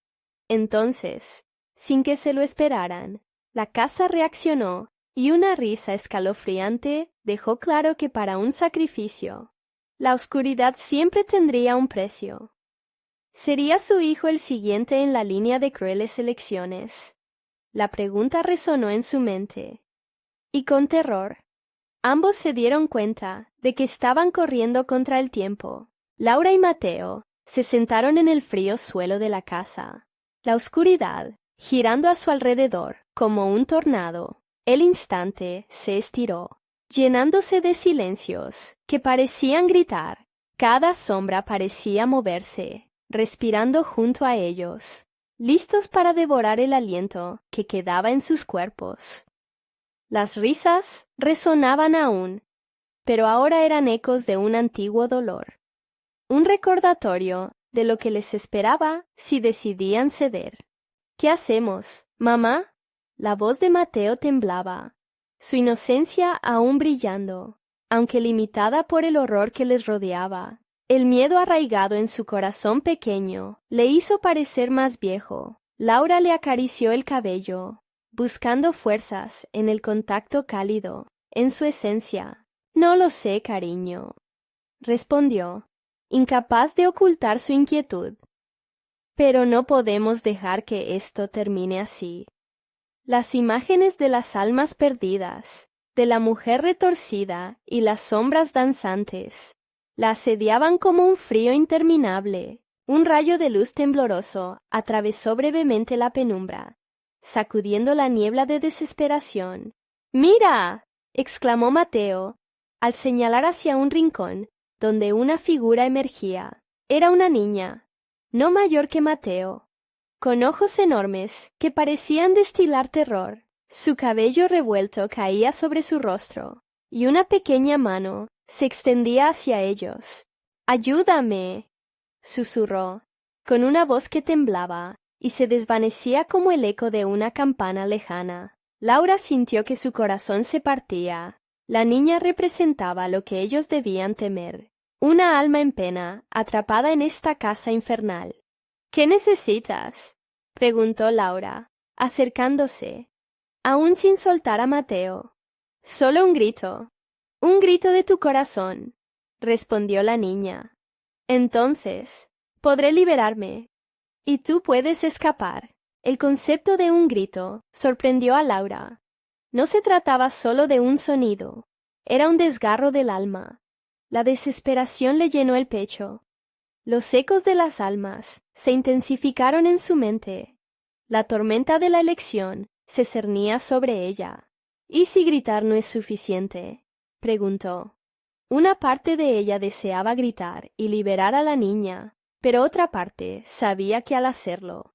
Entonces, sin que se lo esperaran, la casa reaccionó y una risa escalofriante dejó claro que para un sacrificio, la oscuridad siempre tendría un precio. ¿Sería su hijo el siguiente en la línea de crueles elecciones? La pregunta resonó en su mente. Y con terror, ambos se dieron cuenta de que estaban corriendo contra el tiempo. Laura y Mateo se sentaron en el frío suelo de la casa. La oscuridad, girando a su alrededor como un tornado, el instante se estiró, llenándose de silencios que parecían gritar. Cada sombra parecía moverse, respirando junto a ellos, listos para devorar el aliento que quedaba en sus cuerpos. Las risas resonaban aún, pero ahora eran ecos de un antiguo dolor. Un recordatorio de lo que les esperaba si decidían ceder. «¿Qué hacemos, mamá?». La voz de Mateo temblaba, su inocencia aún brillando, aunque limitada por el horror que les rodeaba. El miedo arraigado en su corazón pequeño le hizo parecer más viejo. Laura le acarició el cabello, buscando fuerzas en el contacto cálido, en su esencia. «No lo sé, cariño», respondió, incapaz de ocultar su inquietud. «Pero no podemos dejar que esto termine así». Las imágenes de las almas perdidas, de la mujer retorcida y las sombras danzantes, la asediaban como un frío interminable. Un rayo de luz tembloroso atravesó brevemente la penumbra, sacudiendo la niebla de desesperación. «¡Mira!», exclamó Mateo, al señalar hacia un rincón donde una figura emergía. Era una niña, no mayor que Mateo, con ojos enormes que parecían destilar terror. Su cabello revuelto caía sobre su rostro, y una pequeña mano se extendía hacia ellos. «¡Ayúdame!», susurró, con una voz que temblaba y se desvanecía como el eco de una campana lejana. Laura sintió que su corazón se partía. La niña representaba lo que ellos debían temer, una alma en pena, atrapada en esta casa infernal. «¿Qué necesitas?», preguntó Laura, acercándose, aún sin soltar a Mateo. «Solo un grito de tu corazón», respondió la niña. «Entonces, podré liberarme, y tú puedes escapar». El concepto de un grito sorprendió a Laura. No se trataba solo de un sonido, era un desgarro del alma. La desesperación le llenó el pecho. Los ecos de las almas se intensificaron en su mente. La tormenta de la elección se cernía sobre ella. «¿Y si gritar no es suficiente?», preguntó. Una parte de ella deseaba gritar y liberar a la niña, pero otra parte sabía que al hacerlo,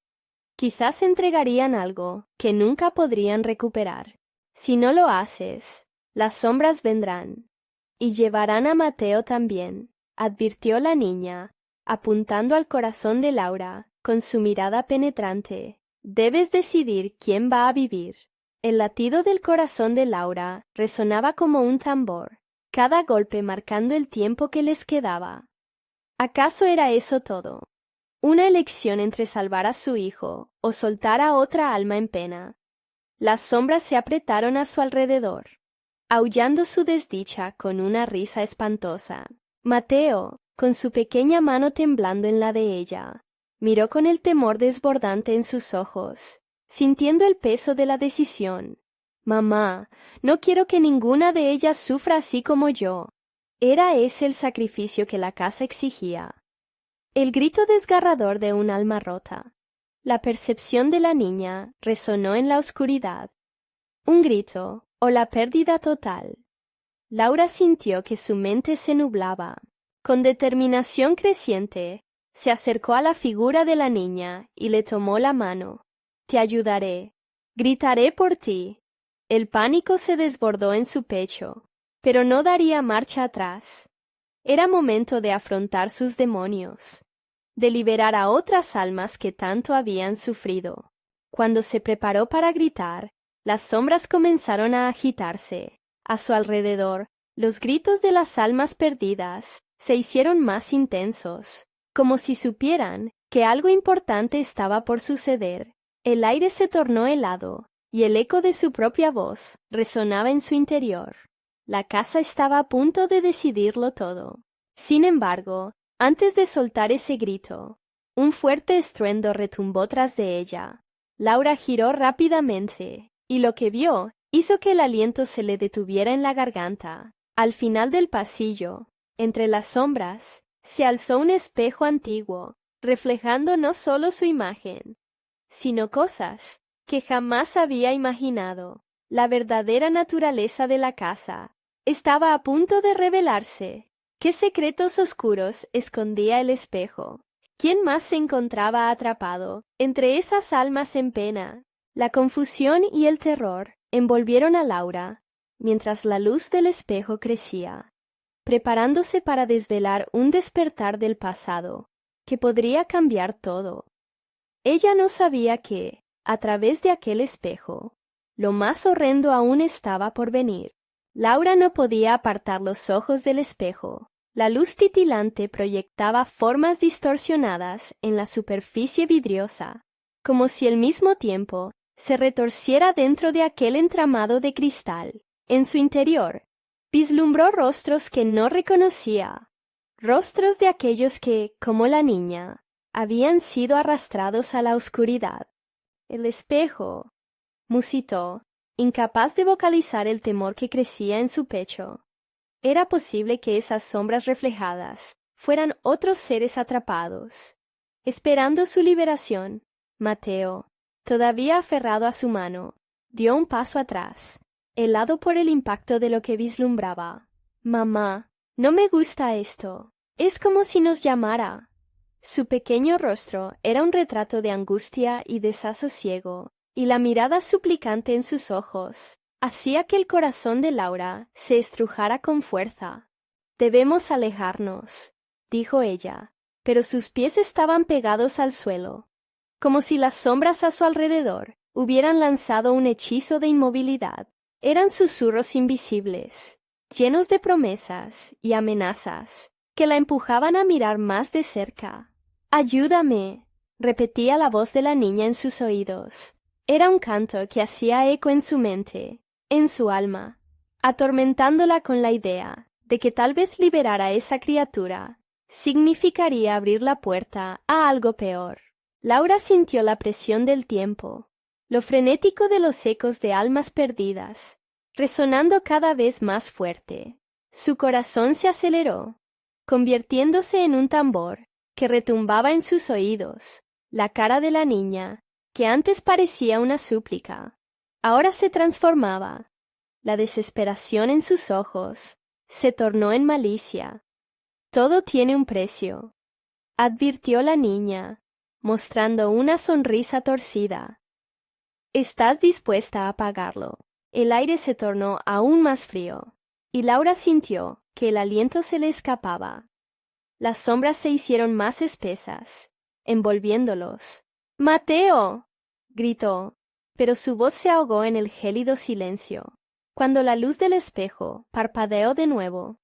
quizás entregarían algo que nunca podrían recuperar. «Si no lo haces, las sombras vendrán, y llevarán a Mateo también», advirtió la niña, apuntando al corazón de Laura con su mirada penetrante. «Debes decidir quién va a vivir». El latido del corazón de Laura resonaba como un tambor, cada golpe marcando el tiempo que les quedaba. ¿Acaso era eso todo? Una elección entre salvar a su hijo o soltar a otra alma en pena. Las sombras se apretaron a su alrededor, aullando su desdicha con una risa espantosa. Mateo, con su pequeña mano temblando en la de ella, miró con el temor desbordante en sus ojos, sintiendo el peso de la decisión. «Mamá, no quiero que ninguna de ellas sufra así como yo». Era ese el sacrificio que la casa exigía. El grito desgarrador de un alma rota. La percepción de la niña resonó en la oscuridad. Un grito, o la pérdida total. Laura sintió que su mente se nublaba. Con determinación creciente, se acercó a la figura de la niña y le tomó la mano. «Te ayudaré. Gritaré por ti». El pánico se desbordó en su pecho, pero no daría marcha atrás. Era momento de afrontar sus demonios, de liberar a otras almas que tanto habían sufrido. Cuando se preparó para gritar, las sombras comenzaron a agitarse. A su alrededor, los gritos de las almas perdidas se hicieron más intensos, como si supieran que algo importante estaba por suceder. El aire se tornó helado, y el eco de su propia voz resonaba en su interior. La casa estaba a punto de decidirlo todo. Sin embargo, antes de soltar ese grito, un fuerte estruendo retumbó tras de ella. Laura giró rápidamente, y lo que vio hizo que el aliento se le detuviera en la garganta. Al final del pasillo, entre las sombras, se alzó un espejo antiguo, reflejando no solo su imagen, sino cosas que jamás había imaginado. La verdadera naturaleza de la casa estaba a punto de revelarse. ¿Qué secretos oscuros escondía el espejo? ¿Quién más se encontraba atrapado entre esas almas en pena? La confusión y el terror envolvieron a Laura, mientras la luz del espejo crecía, preparándose para desvelar un despertar del pasado que podría cambiar todo. Ella no sabía que, a través de aquel espejo, lo más horrendo aún estaba por venir. Laura no podía apartar los ojos del espejo. La luz titilante proyectaba formas distorsionadas en la superficie vidriosa, como si al mismo tiempo se retorciera dentro de aquel entramado de cristal. En su interior, vislumbró rostros que no reconocía, rostros de aquellos que, como la niña, habían sido arrastrados a la oscuridad. El espejo, musitó, incapaz de vocalizar el temor que crecía en su pecho. Era posible que esas sombras reflejadas fueran otros seres atrapados, esperando su liberación. Mateo, todavía aferrado a su mano, dio un paso atrás, helado por el impacto de lo que vislumbraba. «Mamá, no me gusta esto. Es como si nos llamara». Su pequeño rostro era un retrato de angustia y desasosiego, y la mirada suplicante en sus ojos hacía que el corazón de Laura se estrujara con fuerza. «Debemos alejarnos», dijo ella, pero sus pies estaban pegados al suelo, como si las sombras a su alrededor hubieran lanzado un hechizo de inmovilidad. Eran susurros invisibles, llenos de promesas y amenazas, que la empujaban a mirar más de cerca. «Ayúdame», repetía la voz de la niña en sus oídos. Era un canto que hacía eco en su mente, en su alma, atormentándola con la idea de que tal vez liberar a esa criatura significaría abrir la puerta a algo peor. Laura sintió la presión del tiempo, lo frenético de los ecos de almas perdidas, resonando cada vez más fuerte. Su corazón se aceleró, convirtiéndose en un tambor que retumbaba en sus oídos. La cara de la niña, que antes parecía una súplica, ahora se transformaba. La desesperación en sus ojos se tornó en malicia. «Todo tiene un precio», advirtió la niña, mostrando una sonrisa torcida. «¿Estás dispuesta a pagarlo?» El aire se tornó aún más frío, y Laura sintió que el aliento se le escapaba. Las sombras se hicieron más espesas, envolviéndolos. «¡Mateo!», gritó, pero su voz se ahogó en el gélido silencio. Cuando la luz del espejo parpadeó de nuevo,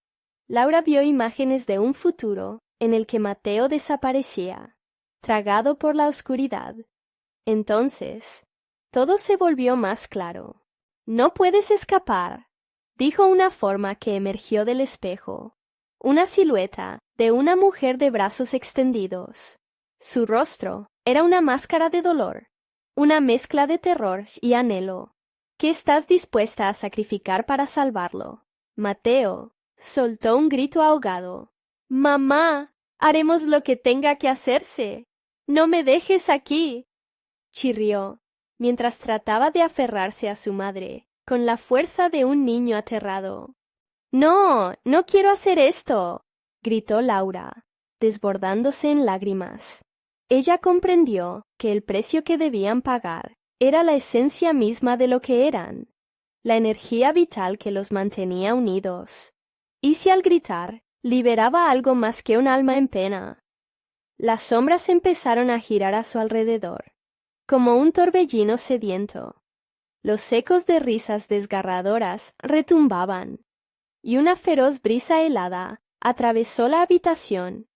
Laura vio imágenes de un futuro en el que Mateo desaparecía, tragado por la oscuridad. Entonces, todo se volvió más claro. «No puedes escapar», dijo una forma que emergió del espejo, una silueta de una mujer de brazos extendidos. Su rostro era una máscara de dolor, una mezcla de terror y anhelo. «¿Qué estás dispuesta a sacrificar para salvarlo?» Mateo soltó un grito ahogado. «¡Mamá! Haremos lo que tenga que hacerse. No me dejes aquí». chirrió, mientras trataba de aferrarse a su madre, con la fuerza de un niño aterrado. «No, no quiero hacer esto», gritó Laura, desbordándose en lágrimas. Ella comprendió que el precio que debían pagar era la esencia misma de lo que eran, la energía vital que los mantenía unidos. Y si al gritar liberaba algo más que un alma en pena. Las sombras empezaron a girar a su alrededor, como un torbellino sediento. Los ecos de risas desgarradoras retumbaban, y una feroz brisa helada atravesó la habitación,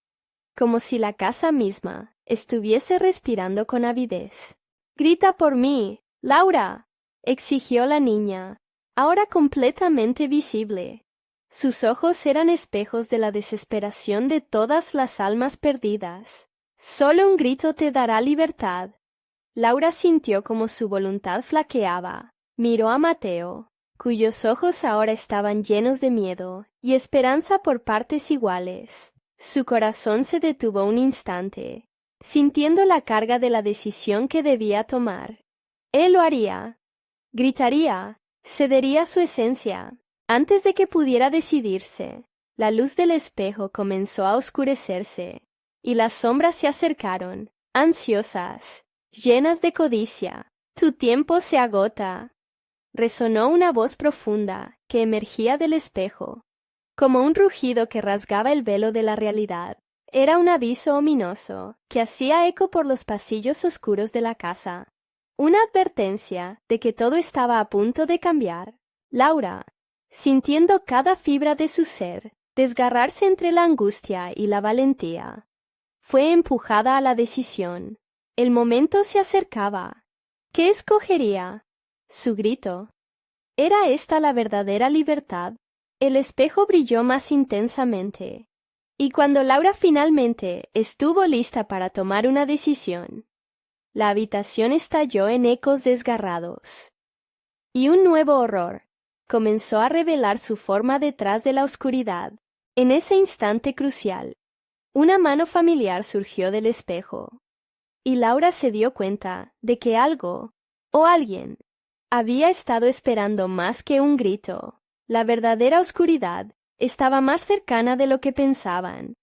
como si la casa misma estuviese respirando con avidez. «¡Grita por mí, Laura!», exigió la niña, ahora completamente visible. Sus ojos eran espejos de la desesperación de todas las almas perdidas. «Solo un grito te dará libertad». Laura sintió como su voluntad flaqueaba. Miró a Mateo, cuyos ojos ahora estaban llenos de miedo y esperanza por partes iguales. Su corazón se detuvo un instante, sintiendo la carga de la decisión que debía tomar. Él lo haría. Gritaría, cedería su esencia. Antes de que pudiera decidirse, la luz del espejo comenzó a oscurecerse, y las sombras se acercaron, ansiosas, llenas de codicia. «Tu tiempo se agota», resonó una voz profunda que emergía del espejo, como un rugido que rasgaba el velo de la realidad. Era un aviso ominoso que hacía eco por los pasillos oscuros de la casa, una advertencia de que todo estaba a punto de cambiar. Laura, sintiendo cada fibra de su ser desgarrarse entre la angustia y la valentía, fue empujada a la decisión. El momento se acercaba. ¿Qué escogería? Su grito. ¿Era esta la verdadera libertad? El espejo brilló más intensamente, y cuando Laura finalmente estuvo lista para tomar una decisión, la habitación estalló en ecos desgarrados, y un nuevo horror comenzó a revelar su forma detrás de la oscuridad. En ese instante crucial, una mano familiar surgió del espejo, y Laura se dio cuenta de que algo, o alguien, había estado esperando más que un grito. La verdadera oscuridad estaba más cercana de lo que pensaban.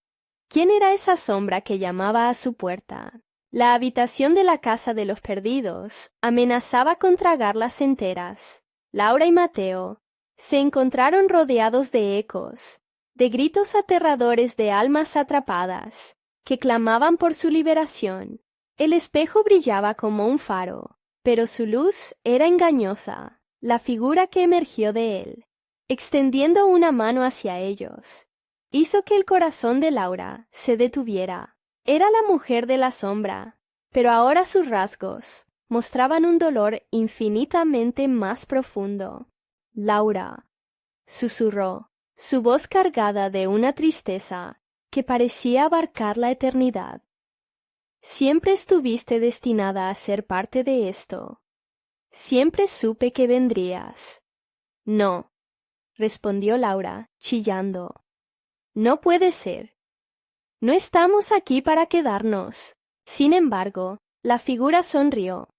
¿Quién era esa sombra que llamaba a su puerta? La habitación de la casa de los perdidos amenazaba con tragarlas enteras. Laura y Mateo se encontraron rodeados de ecos, de gritos aterradores de almas atrapadas, que clamaban por su liberación. El espejo brillaba como un faro, pero su luz era engañosa. La figura que emergió de él, extendiendo una mano hacia ellos, hizo que el corazón de Laura se detuviera. Era la mujer de la sombra, pero ahora sus rasgos mostraban un dolor infinitamente más profundo. «Laura», susurró, su voz cargada de una tristeza que parecía abarcar la eternidad. «Siempre estuviste destinada a ser parte de esto. Siempre supe que vendrías». «No», respondió Laura, chillando. «No puede ser. No estamos aquí para quedarnos». Sin embargo, la figura sonrió,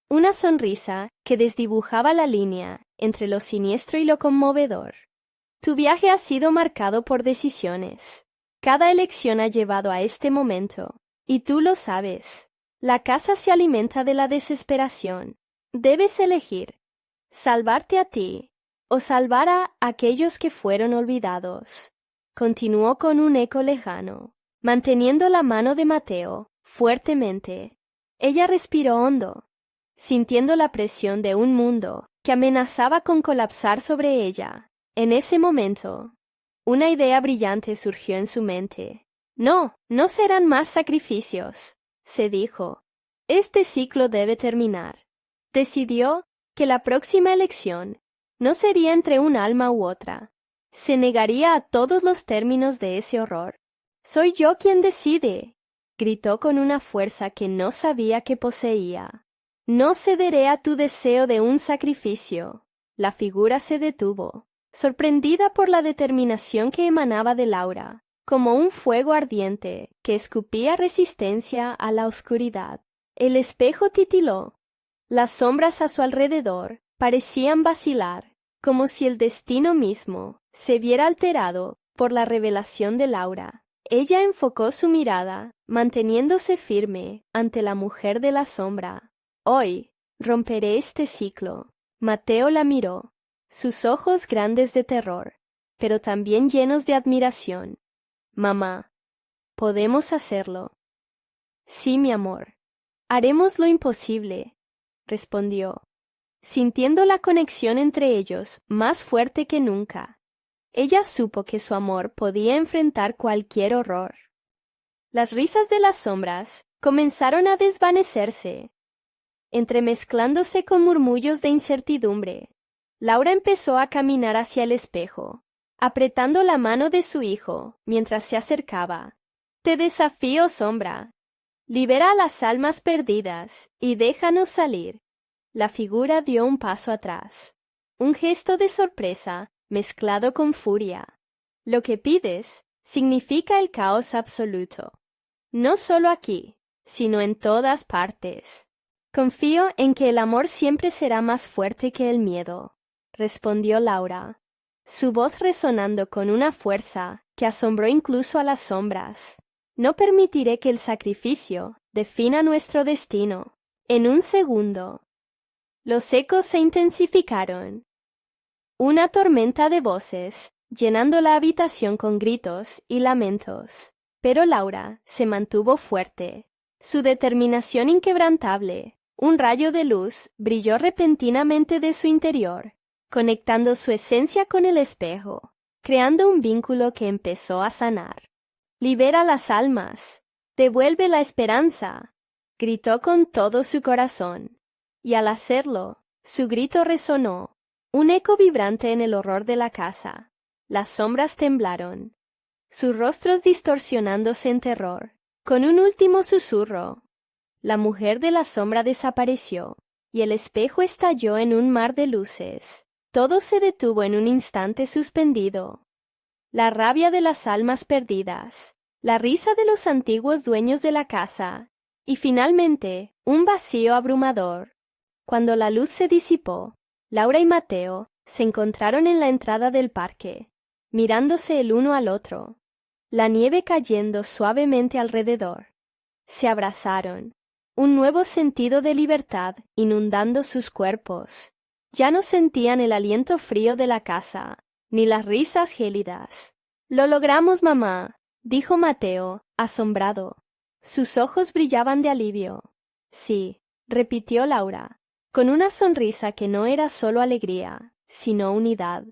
una sonrisa que desdibujaba la línea entre lo siniestro y lo conmovedor. «Tu viaje ha sido marcado por decisiones. Cada elección ha llevado a este momento, y tú lo sabes. La casa se alimenta de la desesperación. Debes elegir, salvarte a ti o salvar a aquellos que fueron olvidados». Continuó con un eco lejano, manteniendo la mano de Mateo fuertemente. Ella respiró hondo, sintiendo la presión de un mundo que amenazaba con colapsar sobre ella. En ese momento, una idea brillante surgió en su mente. «No, no serán más sacrificios», se dijo. «Este ciclo debe terminar». Decidió que la próxima elección no sería entre un alma u otra. Se negaría a todos los términos de ese horror. «Soy yo quien decide», gritó con una fuerza que no sabía que poseía. «No cederé a tu deseo de un sacrificio». La figura se detuvo, sorprendida por la determinación que emanaba de Laura, como un fuego ardiente que escupía resistencia a la oscuridad. El espejo titiló. Las sombras a su alrededor parecían vacilar, como si el destino mismo se viera alterado por la revelación de Laura. Ella enfocó su mirada, manteniéndose firme ante la mujer de la sombra. Hoy romperé este ciclo. Mateo la miró, sus ojos grandes de terror, pero también llenos de admiración. Mamá, podemos hacerlo. Sí, mi amor. Haremos lo imposible, respondió, sintiendo la conexión entre ellos más fuerte que nunca. Ella supo que su amor podía enfrentar cualquier horror. Las risas de las sombras comenzaron a desvanecerse, entremezclándose con murmullos de incertidumbre. Laura empezó a caminar hacia el espejo, apretando la mano de su hijo mientras se acercaba. Te desafío, sombra. Libera a las almas perdidas y déjanos salir. La figura dio un paso atrás, un gesto de sorpresa mezclado con furia. Lo que pides significa el caos absoluto. No solo aquí, sino en todas partes. Confío en que el amor siempre será más fuerte que el miedo, respondió Laura, su voz resonando con una fuerza que asombró incluso a las sombras. No permitiré que el sacrificio defina nuestro destino. En un segundo, los ecos se intensificaron. Una tormenta de voces, llenando la habitación con gritos y lamentos. Pero Laura se mantuvo fuerte, su determinación inquebrantable. Un rayo de luz brilló repentinamente de su interior, conectando su esencia con el espejo, creando un vínculo que empezó a sanar. Libera las almas, devuelve la esperanza, gritó con todo su corazón. Y al hacerlo, su grito resonó, un eco vibrante en el horror de la casa. Las sombras temblaron, sus rostros distorsionándose en terror. Con un último susurro, la mujer de la sombra desapareció, y el espejo estalló en un mar de luces. Todo se detuvo en un instante suspendido. La rabia de las almas perdidas, la risa de los antiguos dueños de la casa, y finalmente, un vacío abrumador. Cuando la luz se disipó, Laura y Mateo se encontraron en la entrada del parque, mirándose el uno al otro, la nieve cayendo suavemente alrededor. Se abrazaron, un nuevo sentido de libertad inundando sus cuerpos. Ya no sentían el aliento frío de la casa, ni las risas gélidas. «Lo logramos, mamá», dijo Mateo, asombrado. Sus ojos brillaban de alivio. «Sí», repitió Laura, con una sonrisa que no era solo alegría, sino unidad.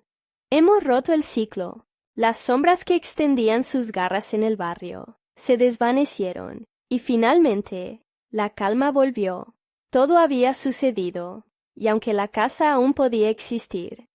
«Hemos roto el ciclo». Las sombras que extendían sus garras en el barrio se desvanecieron, y finalmente la calma volvió. Todo había sucedido, y aunque la casa aún podía existir,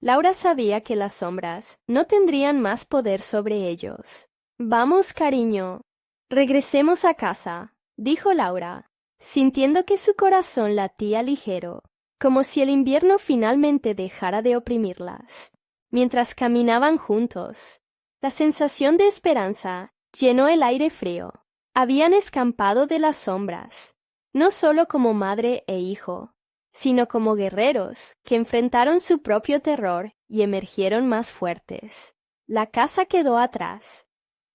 Laura sabía que las sombras no tendrían más poder sobre ellos. «Vamos, cariño, regresemos a casa», dijo Laura, sintiendo que su corazón latía ligero, como si el invierno finalmente dejara de oprimirlas. Mientras caminaban juntos, la sensación de esperanza llenó el aire frío. Habían escapado de las sombras, no solo como madre e hijo, sino como guerreros que enfrentaron su propio terror y emergieron más fuertes. La casa quedó atrás,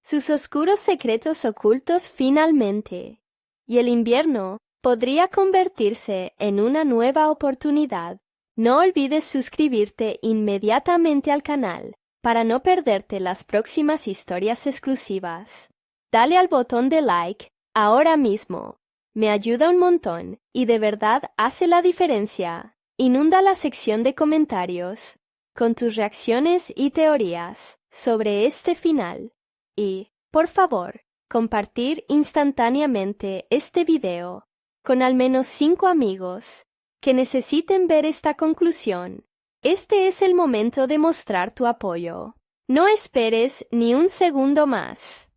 sus oscuros secretos ocultos finalmente, y el invierno podría convertirse en una nueva oportunidad. No olvides suscribirte inmediatamente al canal para no perderte las próximas historias exclusivas. Dale al botón de like ahora mismo. Me ayuda un montón y de verdad hace la diferencia. Inunda la sección de comentarios con tus reacciones y teorías sobre este final. Y, por favor, compartir instantáneamente este video con al menos 5 amigos que necesiten ver esta conclusión. Este es el momento de mostrar tu apoyo. No esperes ni un segundo más.